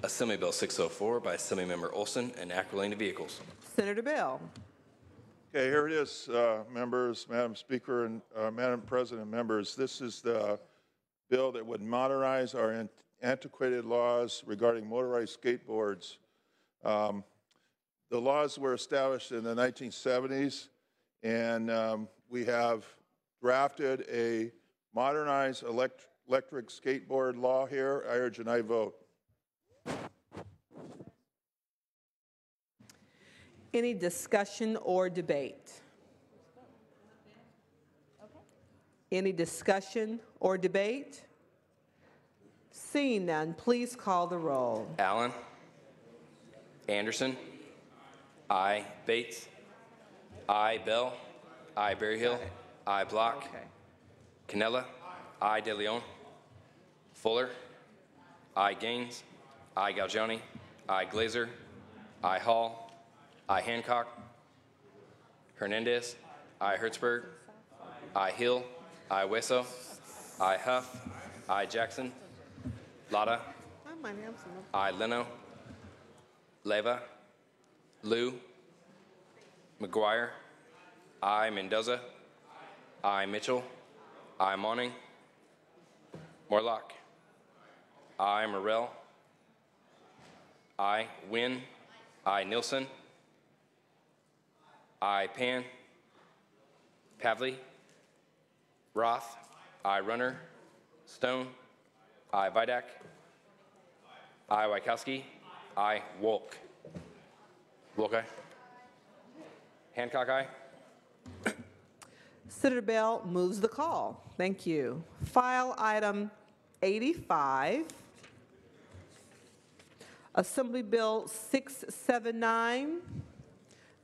Assembly Bill 604 by Assemblymember Olson and Act relating to vehicles. Senator Bell. Okay, here it is, members, Madam Speaker, and Madam President, members. This is the bill that would modernize our antiquated laws regarding motorized skateboards. The laws were established in the 1970s, and we have drafted a modernized electric skateboard law here. I urge an aye vote. Any discussion or debate? Any discussion or debate? Seeing none, please call the roll. Allen. Anderson. Aye. Bates. Aye. Bell. Aye. Berryhill. Aye. Block. Cannella. Aye. De Leon. Fuller. Aye. Gaines. Aye. Galgiani. Aye. Glazer. Aye. Hall. Aye. Hancock. Hernandez. Aye. Hertzberg. Aye. Hill. Aye. Wesso. Aye. Huff. Aye. Jackson. Lotta. Aye. Leno. Leva. Liu. McGuire. Aye. Mendoza. Aye. Mitchell. Aye. Monning. Morlock. Aye. Morrell. Aye. Wynn. Aye. Nielsen. Aye. Pan. Pavley. Roth. Aye. Runner. Stone. Aye. Vidak. Aye. Wykowski. Aye. Wolk. Wolk aye. Hancock aye. Senator Bell moves the call. Thank you. File item 85. Assembly Bill 679.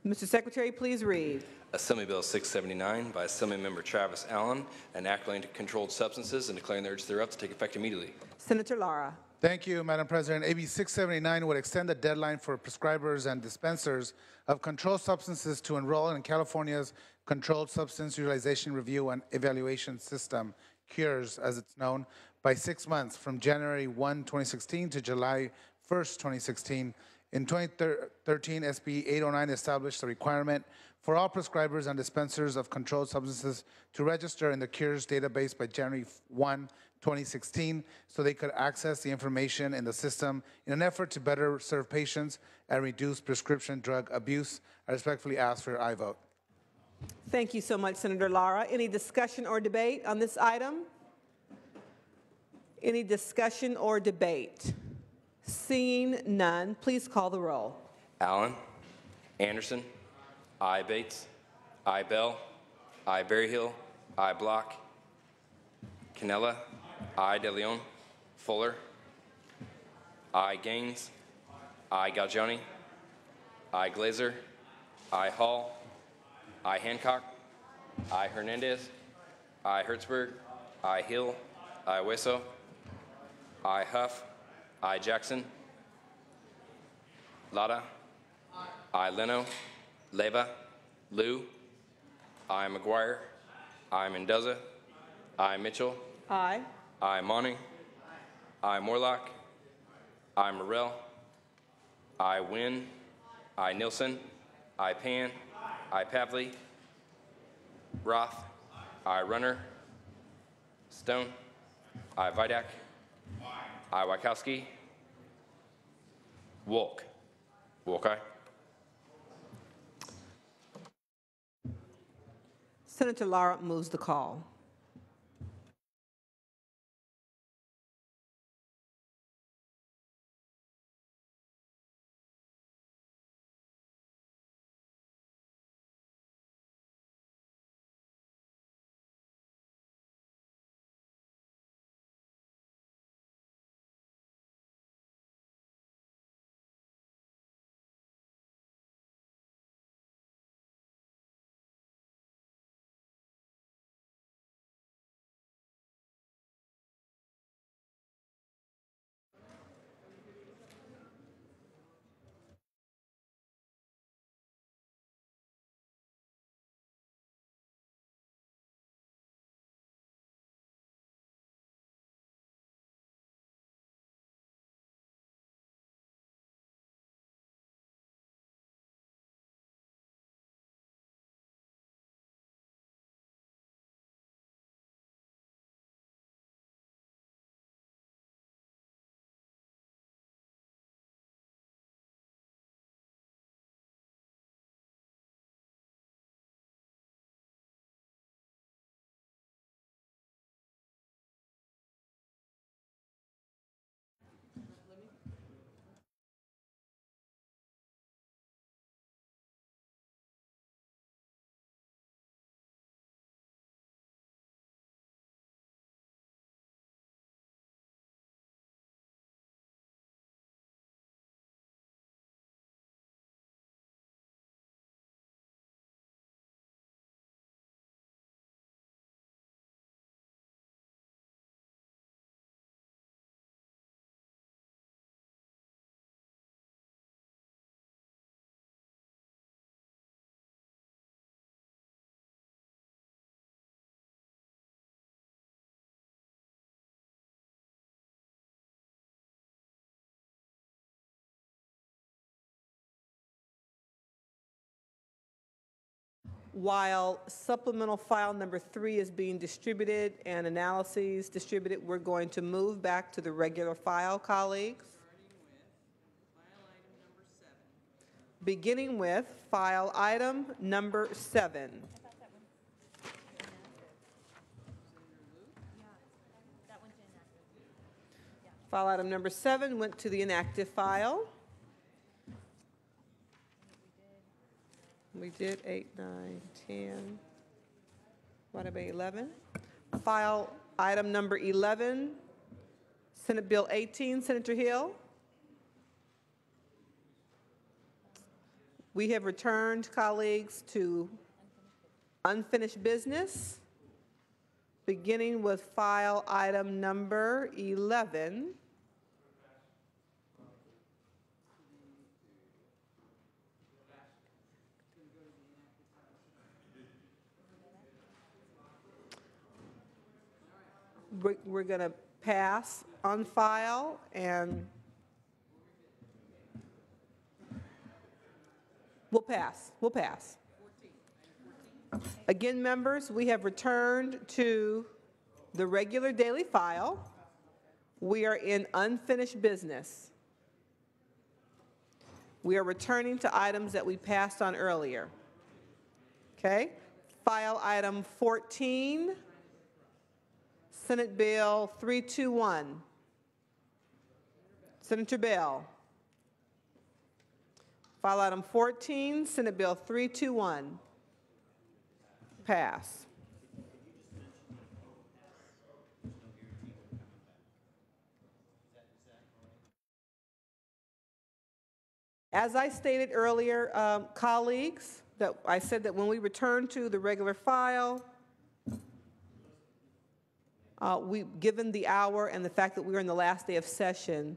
Mr. Secretary, please read. Assembly Bill 679 by Assemblymember Travis Allen, an act relating to controlled substances and declaring the urge thereof to take effect immediately. Senator Lara. Thank you, Madam President. AB 679 would extend the deadline for prescribers and dispensers of controlled substances to enroll in California's Controlled Substance Utilization Review and Evaluation System, CURES as it's known, by 6 months from January 1, 2016 to July 1st, 2016. In 2013, SB 809 established a requirement for all prescribers and dispensers of controlled substances to register in the CURES database by January 1, 2016, so they could access the information in the system in an effort to better serve patients and reduce prescription drug abuse. I respectfully ask for your aye vote. Thank you so much, Senator Lara. Any discussion or debate on this item? Any discussion or debate? Seeing none, please call the roll. Allen. Anderson. Aye. Bates. Aye. Bell. Aye. Berryhill. Aye. Block. Cannella. Aye. De Leon. Fuller. Aye. Gaines. Aye. Galgiani. Aye. Glazer. Aye. Hall. Aye. Hancock. Aye. Hernandez. Aye. Hertzberg. Aye. Hill. Aye. Wesso. Aye. Huff. Aye. Jackson. Lotta. Aye. Leno. Leva. Liu. Aye. McGuire. Aye. Mendoza. Aye. Mitchell. Aye. Aye. Monning. Aye. Morlock. Aye. Morrell. Aye. Wynn. Aye. Nielsen. Aye. Pan. Aye. Pavley. Roth. Aye. Runner. Stone. Aye. Vidak. Aye. Wykowski. Wolk. Wolk aye. Senator Lara moves the call. While supplemental file number 3 is being distributed and analyses distributed, we're going to move back to the regular file, colleagues. Beginning with file item number 7. File item number 7 went to the inactive file. We did 8, 9, 10. What about 11? File item number 11, Senate Bill 18, Senator Hill. We have returned, colleagues, to unfinished business, beginning with file item number 11. We're going to pass on file and we'll pass. Again, members, we have returned to the regular daily file. We are in unfinished business. We are returning to items that we passed on earlier. Okay? File item 14. Senate Bill 321. Senator Bell. File item 14, Senate Bill 321. Pass. As I stated earlier, colleagues, that I said that when we return to the regular file, given the hour and the fact that we're in the last day of session,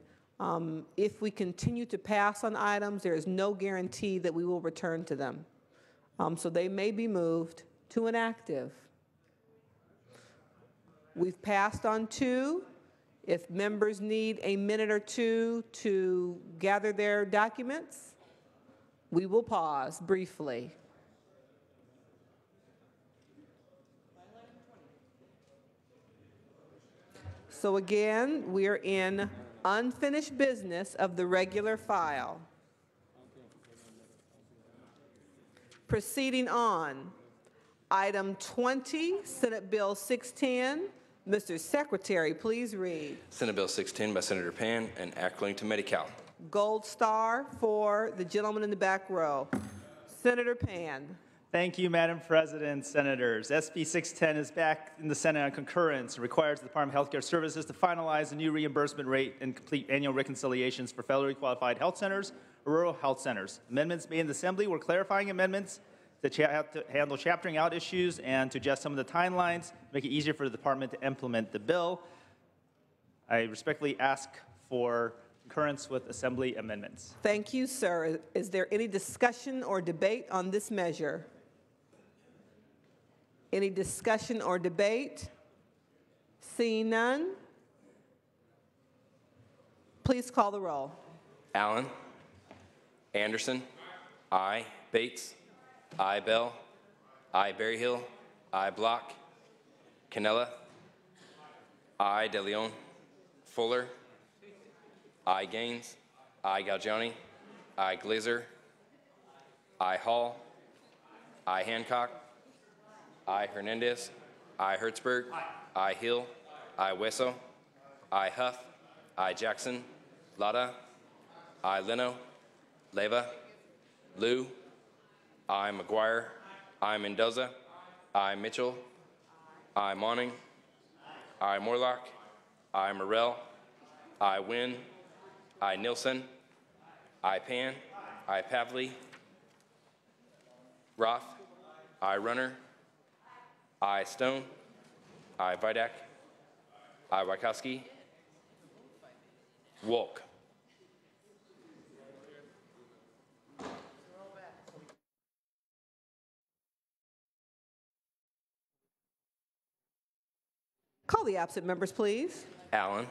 if we continue to pass on items, there is no guarantee that we will return to them. So they may be moved to inactive. We've passed on 2. If members need a minute or 2 to gather their documents, we will pause briefly. So again, we're in unfinished business of the regular file. Proceeding on, item 20, Senate Bill 610. Mr. Secretary, please read. Senate Bill 610 by Senator Pan, an act relating to Medi-Cal. Gold star for the gentleman in the back row. Senator Pan. Thank you, Madam President, Senators. SB 610 is back in the Senate on concurrence. It requires the Department of Healthcare Services to finalize the new reimbursement rate and complete annual reconciliations for federally qualified health centers or rural health centers. Amendments made in the Assembly were clarifying amendments that have to handle chaptering out issues and to adjust some of the timelines to make it easier for the department to implement the bill. I respectfully ask for concurrence with Assembly amendments. Thank you, sir. Is there any discussion or debate on this measure? Any discussion or debate? Seeing none, please call the roll. Allen. Anderson. Aye. Bates. Aye. Bell. Aye. Berryhill. Aye. Block. Canella. Aye. De Leon. Fuller. Aye. Gaines. Aye. Galgiani. Aye. Glazer. Aye. Hall. Aye. Hancock. Aye. Hernandez. Aye. Hertzberg. Aye. Hill. Aye. Wesso. Aye. Huff. Aye. Jackson. Lada. Aye. Leno. Leva. Liu. Aye. McGuire. Aye. Mendoza. Aye. Mitchell. Aye. Monning. Aye. Morlock. Aye. Morrell. Aye. Wynn. Aye. Nilsson. Aye. Pan. Aye. Pavley. Roth. Aye. Runner. Aye. Stone. Aye. Vidak. Aye. Wachowski. Wolk. Call the absent members, please. Allen.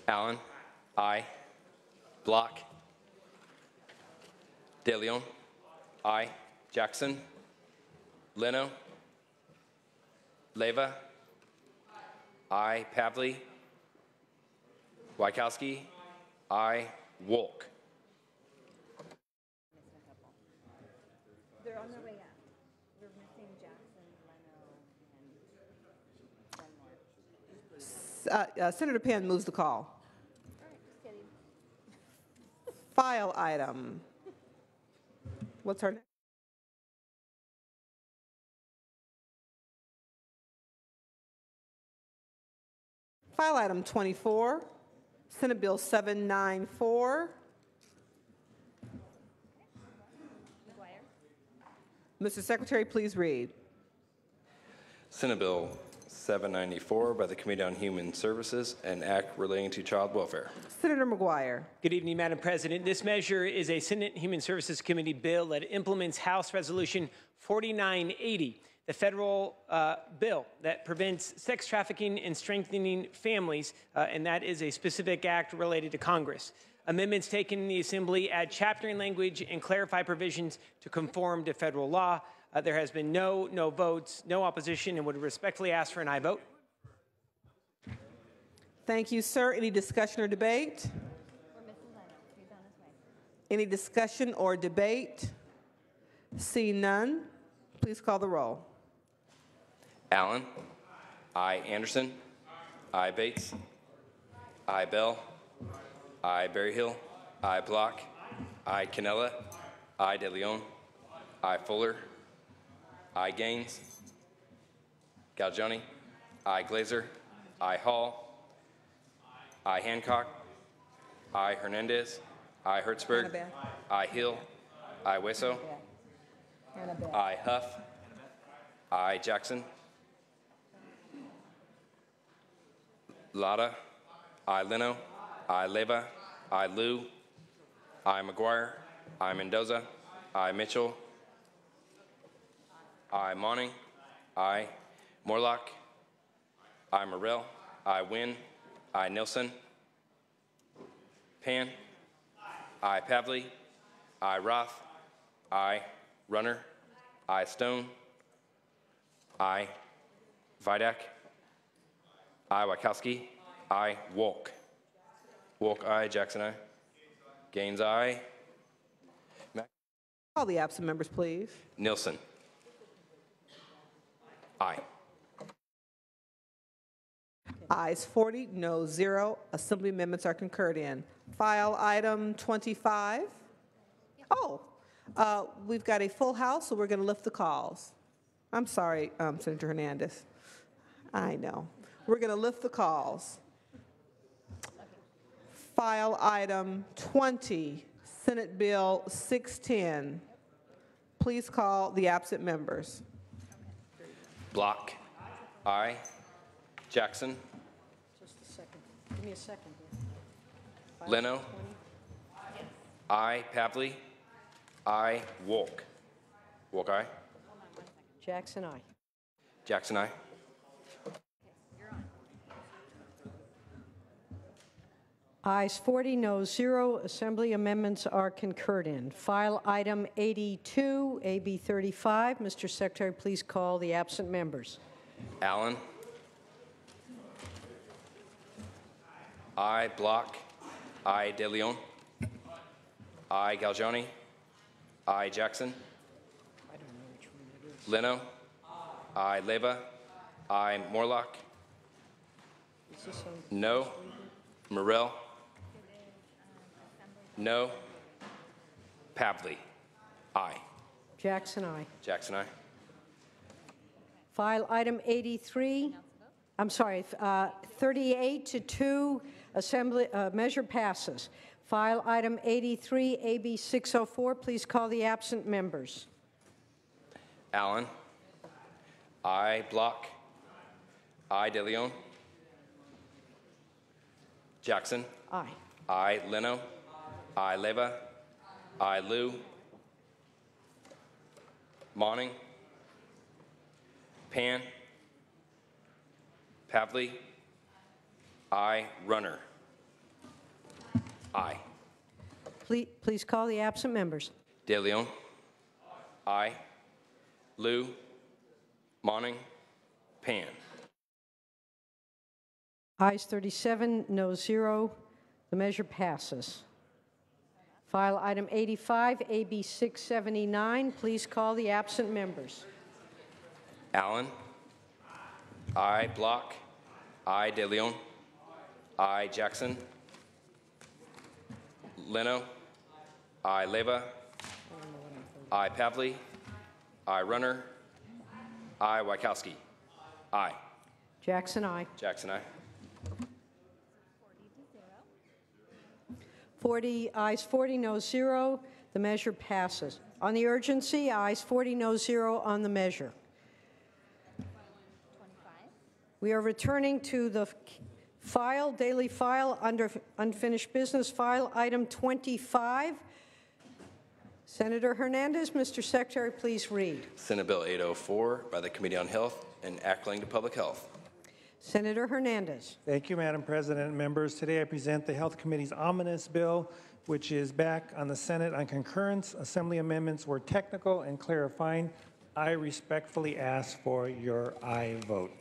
Allen. Aye. Block. De Leon. Aye. Jackson, Leno, Leva, I. Pavley, Wykowski, I. Wolk. They're on their way up. We're missing Jackson, Leno, and SenFloor. Senator Penn moves the call. All right, just kidding. File item. What's her name? File item 24, Senate Bill 794. Mr. Secretary, please read. Senate Bill 794 by the Committee on Human Services, an act relating to child welfare. Senator McGuire. Good evening, Madam President. This measure is a Senate Human Services Committee bill that implements House Resolution 4980, the federal bill that prevents sex trafficking and strengthening families, and that is a specific act related to Congress. Amendments taken in the Assembly add chaptering language and clarify provisions to conform to federal law. There has been no votes, no opposition, and would respectfully ask for an aye vote. Thank you, sir. Any discussion or debate? We're missing Leno. He's on his way. Any discussion or debate? See none. Please call the roll. Allen, I. Anderson, I. Bates, I. Bell, I. Berryhill, I. Block, I. Canella, I. De Leon, I. Fuller, I. Gaines, Galgioni, I. Glazer, I. Hall, I. Hancock, I. Hernandez, I. Hertzberg, Annabelle. I. Hill, I. Weso, I. Huff, I. Jackson, Lada, I. Leno, I. Leva, I. Liu, I. McGuire, I. Mendoza, I. Mitchell, I. Monning, I. Morlock, I. Morrell, I. Wynn, I. Nilsson, Pan, I. Pavley, I. Roth, I. Runner, I. Stone, I. Vidak, I. Wykowski, I. Wolk. Wolk, I. Jackson, I. Gaines, I. Call the absent members, please. Nilsson, I. Ayes 40, no 0. Assembly amendments are concurred in. File item 25. Oh, we've got a full house, so we're going to lift the calls. I'm sorry, Senator Hernandez. I know. We're going to lift the calls. File item 20, Senate Bill 610. Please call the absent members. Block, I. Jackson, Just a second. Give me a second here. Leno, I. Pavley, I. Wolk. Wolk, I. Jackson, aye. Jackson, I. Ayes 40, noes 0. Assembly amendments are concurred in. File item 82, AB 35. Mr. Secretary, please call the absent members. Allen, I. Block, I. De Leon, I. Galgioni, I. Jackson, I don't know which one it is. Leno, I. Leva, I. Morlock, Is this on? no. Morrell, no. Pavley, I. Jackson, aye. Jackson, I. File item 83. I'm sorry, 38 to 2. Assembly measure passes. File item 83, AB 604. Please call the absent members. Allen, I. Block, I. De Leon, Jackson, Aye. I. Leno, I. Leva, I. Liu, Monning, Pan, Pavley, I. Runner, I. Please call the absent members. De Leon, I, Lou, Monning, Pan. Ayes 37, no 0. The measure passes. File item 85, AB 679. Please call the absent members. Allen, I, Block, I, De Leon, I, Jackson, Leno, I, Leva, I, Pavley, I, Runner, I, Wykowski. I. Jackson, aye. Jackson, I. 40 ayes, 40 no 0. The measure passes. On the urgency, ayes 40 no 0 on the measure. 25. We are returning to the file, daily file under unfinished business, file item 25. Senator Hernandez, Mr. Secretary, please read. Senate Bill 804 by the Committee on Health and Act-Linked to Public Health. Senator Hernandez. Thank you, Madam President and members. Today I present the Health Committee's ominous bill, which is back on the Senate on concurrence. Assembly amendments were technical and clarifying. I respectfully ask for your aye vote.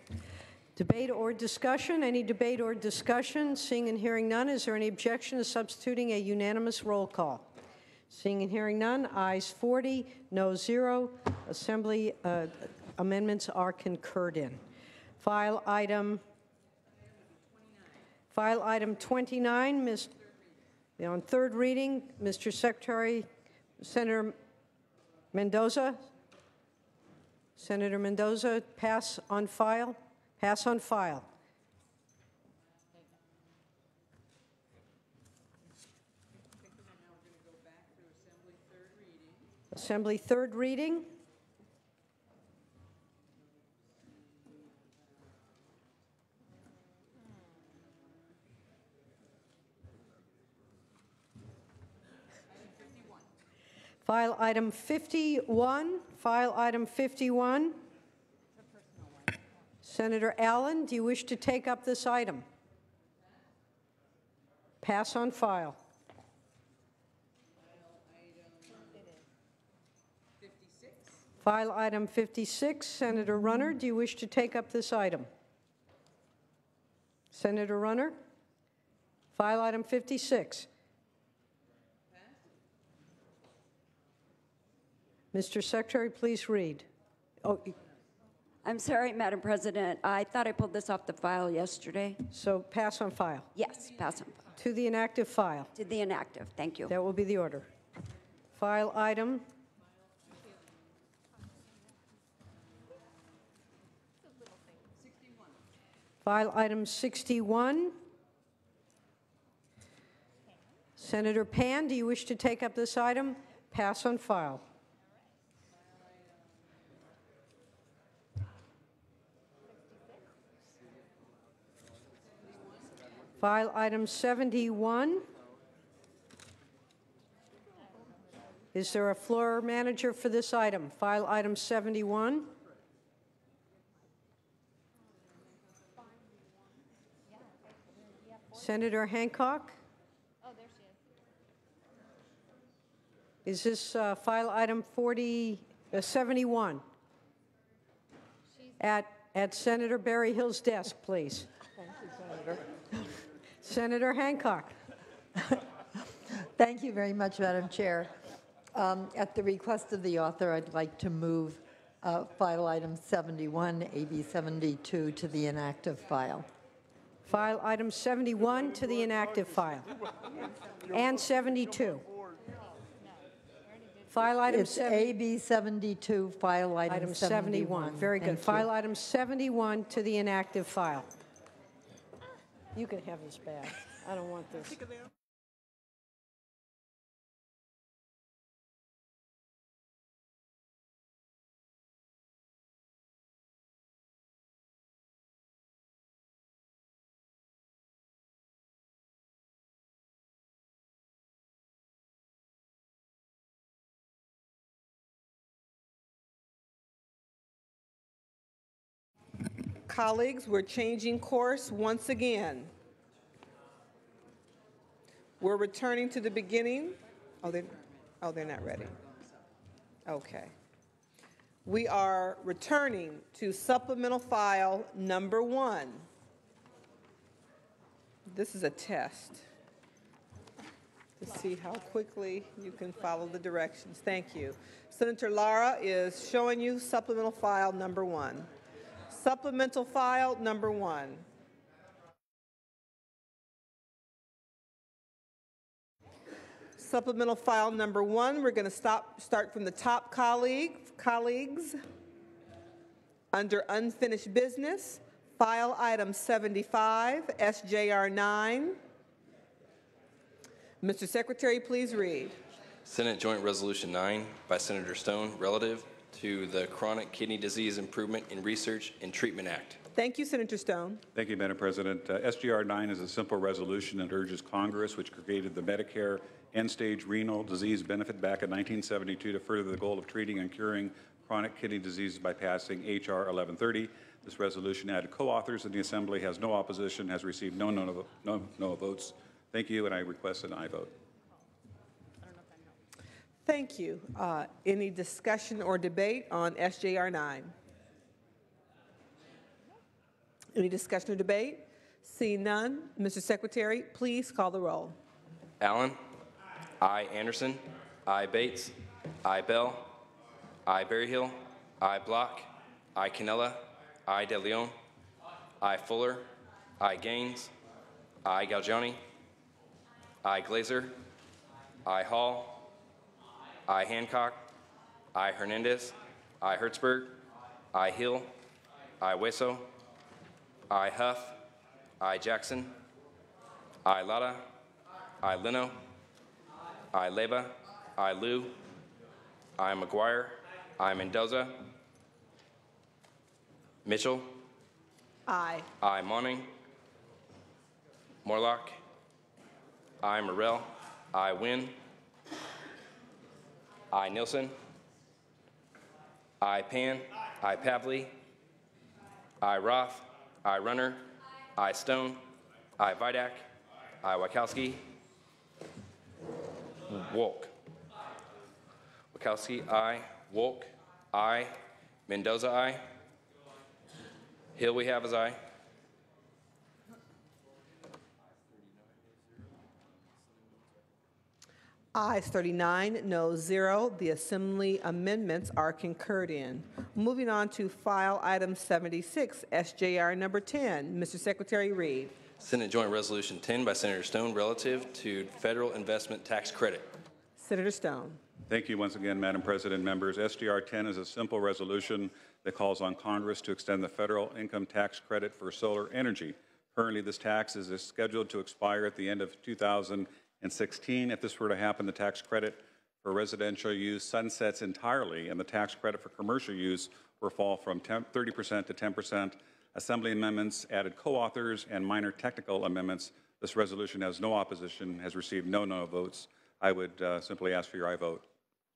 Debate or discussion? Any debate or discussion? Seeing and hearing none, is there any objection to substituting a unanimous roll call? Seeing and hearing none, ayes 40, no 0. Assembly amendments are concurred in. File item 29, on third reading, Mr. Secretary, Senator Mendoza. Senator Mendoza, pass on file. Pass on file. Assembly third reading. File item 51. File item 51. Senator Allen, do you wish to take up this item? Pass on file. File item 56. Senator Runner, do you wish to take up this item? Senator Runner? File item 56. Mr. Secretary, please read. Oh, I'm sorry, Madam President. I thought I pulled this off the file yesterday. so pass on file. Yes, pass on file. To the inactive file. To the inactive. Thank you. That will be the order. File item. File item 61. Senator Pan, do you wish to take up this item? Pass on file. File item 71. Is there a floor manager for this item? File item 71. Senator Hancock? Oh, there she is. Is this file item 71? At Senator Berryhill's desk, please. Thank you, Senator. Senator Hancock. Thank you very much, Madam Chair. At the request of the author, I'd like to move file item 71, AB 72, to the inactive file. File item 71 to the inactive file. And 72. File item It's AB 72, file item 71. Very good. Thank you. File item 71 to the inactive file. You can have this back. I don't want this. Colleagues, we're changing course once again. We're returning to the beginning. Oh, they're not ready. Okay. We are returning to supplemental file number 1. This is a test to see how quickly you can follow the directions. Thank you. Senator Lara is showing you supplemental file number 1. Supplemental file number 1. Supplemental file number 1, we're going to start from the top colleagues. Under unfinished business, file item 75, SJR 9. Mr. Secretary, please read. Senate Joint Resolution 9 by Senator Stone relative to the Chronic Kidney Disease Improvement in Research and Treatment Act. Thank you, Senator Stone. Thank you, Madam President. SGR 9 is a simple resolution that urges Congress, which created the Medicare End-Stage Renal Disease Benefit back in 1972 to further the goal of treating and curing chronic kidney diseases by passing H.R. 1130. This resolution added co-authors, and the Assembly has no opposition, has received no votes. Thank you, and I request an aye vote. Thank you. Any discussion or debate on SJR 9? Any discussion or debate? Seeing none, Mr. Secretary, please call the roll. Allen. I. Anderson. I. Bates. I. Bell. I. Berryhill. I. Block. I. Canella. I. De Leon. I. Fuller. I. Gaines. I. Galgiani. I. Glazer. I. Hall. I. Hancock. I. Hernandez. I. Hertzberg. I. Hill. I. Weso. I. Huff. I. Jackson. I. Lada. I. Leno. I. Leyva. I. Liu. I. McGuire. I. Mendoza. Mitchell. Aye. I. Monning. Morlock. I. Morrell. I. Wynn. I. Nielsen. I. Pan. I. Pavley. I. Roth. I. Runner. I. Stone. I. Vidak. I. Wachowski. Wolk. Wachowski. I. Wolk. I. Mendoza. I. Hill we have as I. Ayes 39, no 0. The Assembly amendments are concurred in. Moving on to file item 76, SJR number 10. Mr. Secretary, read. Senate Joint Resolution 10 by Senator Stone relative to federal investment tax credit. Senator Stone. Thank you once again, Madam President. Members, SGR 10 is a simple resolution that calls on Congress to extend the federal income tax credit for solar energy. Currently, this tax is scheduled to expire at the end of 2016. If this were to happen, the tax credit for residential use sunsets entirely, and the tax credit for commercial use will fall from 30% to 10%. Assembly amendments added co-authors and minor technical amendments. This resolution has no opposition, has received no votes. I would simply ask for your aye vote.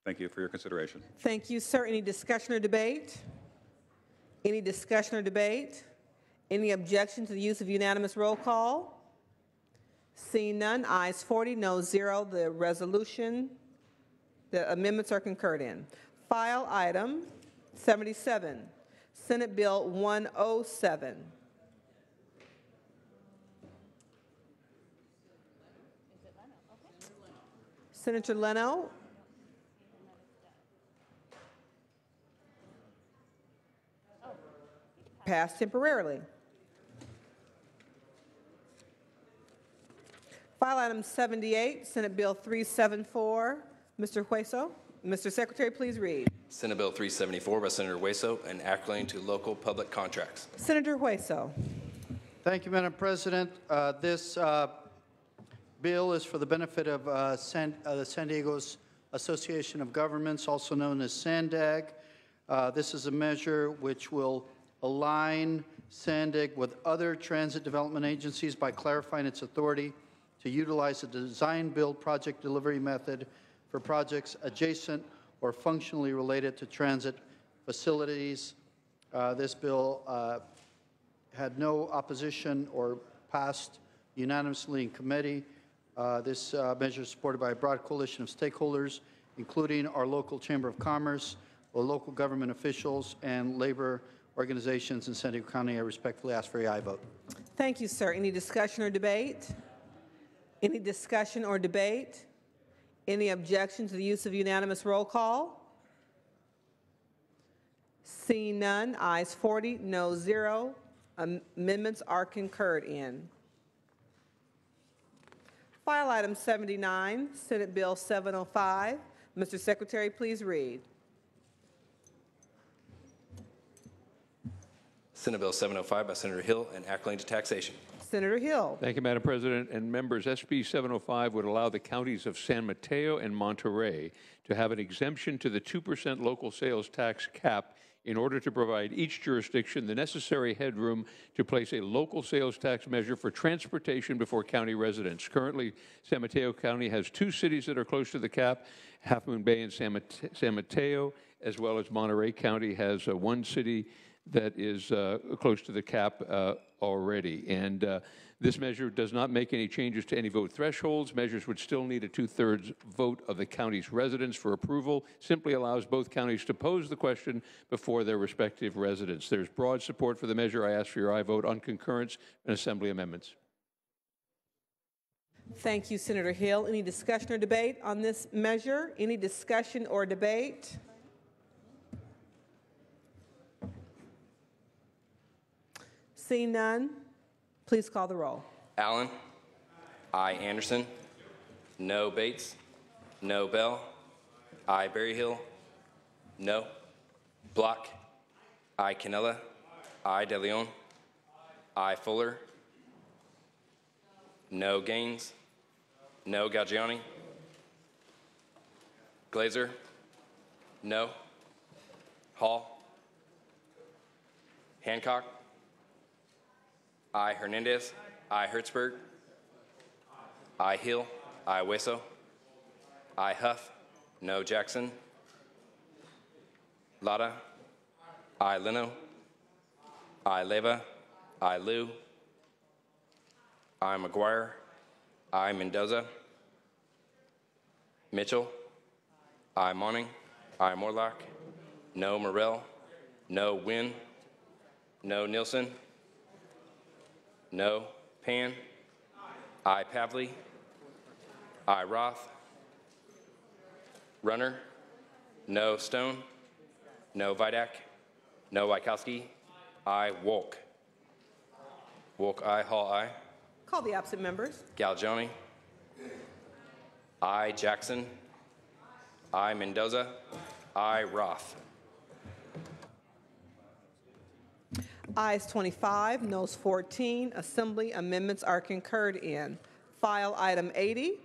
Thank you for your consideration. Thank you, sir. Any discussion or debate? Any discussion or debate? Any objection to the use of unanimous roll call? Seeing none, ayes 40, no 0. The resolution, the amendments are concurred in. File item 77, Senate Bill 107. Senator Leno. Passed temporarily. File item 78, Senate Bill 374. Mr. Hueso. Mr. Secretary, please read. Senate Bill 374 by Senator Hueso, and act relating to local public contracts. Senator Hueso. Thank you, Madam President. This bill is for the benefit of the San Diego's Association of Governments, also known as SANDAG. This is a measure which will align SANDAG with other transit development agencies by clarifying its authority to utilize a design-build project delivery method for projects adjacent or functionally related to transit facilities. This bill had no opposition or passed unanimously in committee. This measure is supported by a broad coalition of stakeholders, including our local Chamber of Commerce, or local government officials and labor organizations in San Diego County. I respectfully ask for your aye vote. Thank you, sir. Any discussion or debate? Any discussion or debate? Any objection to the use of unanimous roll call? Seeing none, ayes 40, no 0. Amendments are concurred in. File item 79, Senate Bill 705. Mr. Secretary, please read. Senate Bill 705 by Senator Hill and Act relating to taxation. Senator Hill. Thank you, Madam President and members. SB 705 would allow the counties of San Mateo and Monterey to have an exemption to the 2% local sales tax cap in order to provide each jurisdiction the necessary headroom to place a local sales tax measure for transportation before county residents. Currently, San Mateo County has 2 cities that are close to the cap, Half Moon Bay and San Mateo, as well as Monterey County has 1 city that is close to the cap already. And this measure does not make any changes to any vote thresholds. Measures would still need a 2/3 vote of the county's residents for approval. Simply allows both counties to pose the question before their respective residents. There's broad support for the measure. I ask for your aye vote on concurrence and assembly amendments. Thank you, Senator Hill. Any discussion or debate on this measure? Any discussion or debate? Seeing none, please call the roll. Allen. Aye. Anderson. No. Bates. No. Bell. Aye. Berryhill. No. Block. Aye. Canella. Aye. De Leon. Aye. Fuller. No. Gaines. No. Galgiani. Glazer. No. Hall. Hancock. Aye. Hernandez. Aye. Hertzberg. Aye. Hill. Aye. Hueso. Aye. Huff. No. Jackson. Lada. Aye. Leno. Aye. Leva. Aye. Liu. Aye. McGuire. Aye. Mendoza. Mitchell. Aye. Monning. Aye. Morlock. No. Morrell. No. Wynn. No. Nielsen. No. Pan. Aye. Pavley. Aye. Roth. Runner. No. Stone. No. Vidak. No. Wykowski. Aye. Wolk. Wolk. Aye. Hall. Aye. Call the absent members. Galgiani. Aye. Jackson. Aye. Mendoza. Aye. Roth. Ayes 25, noes 14. Assembly amendments are concurred in. File item 80,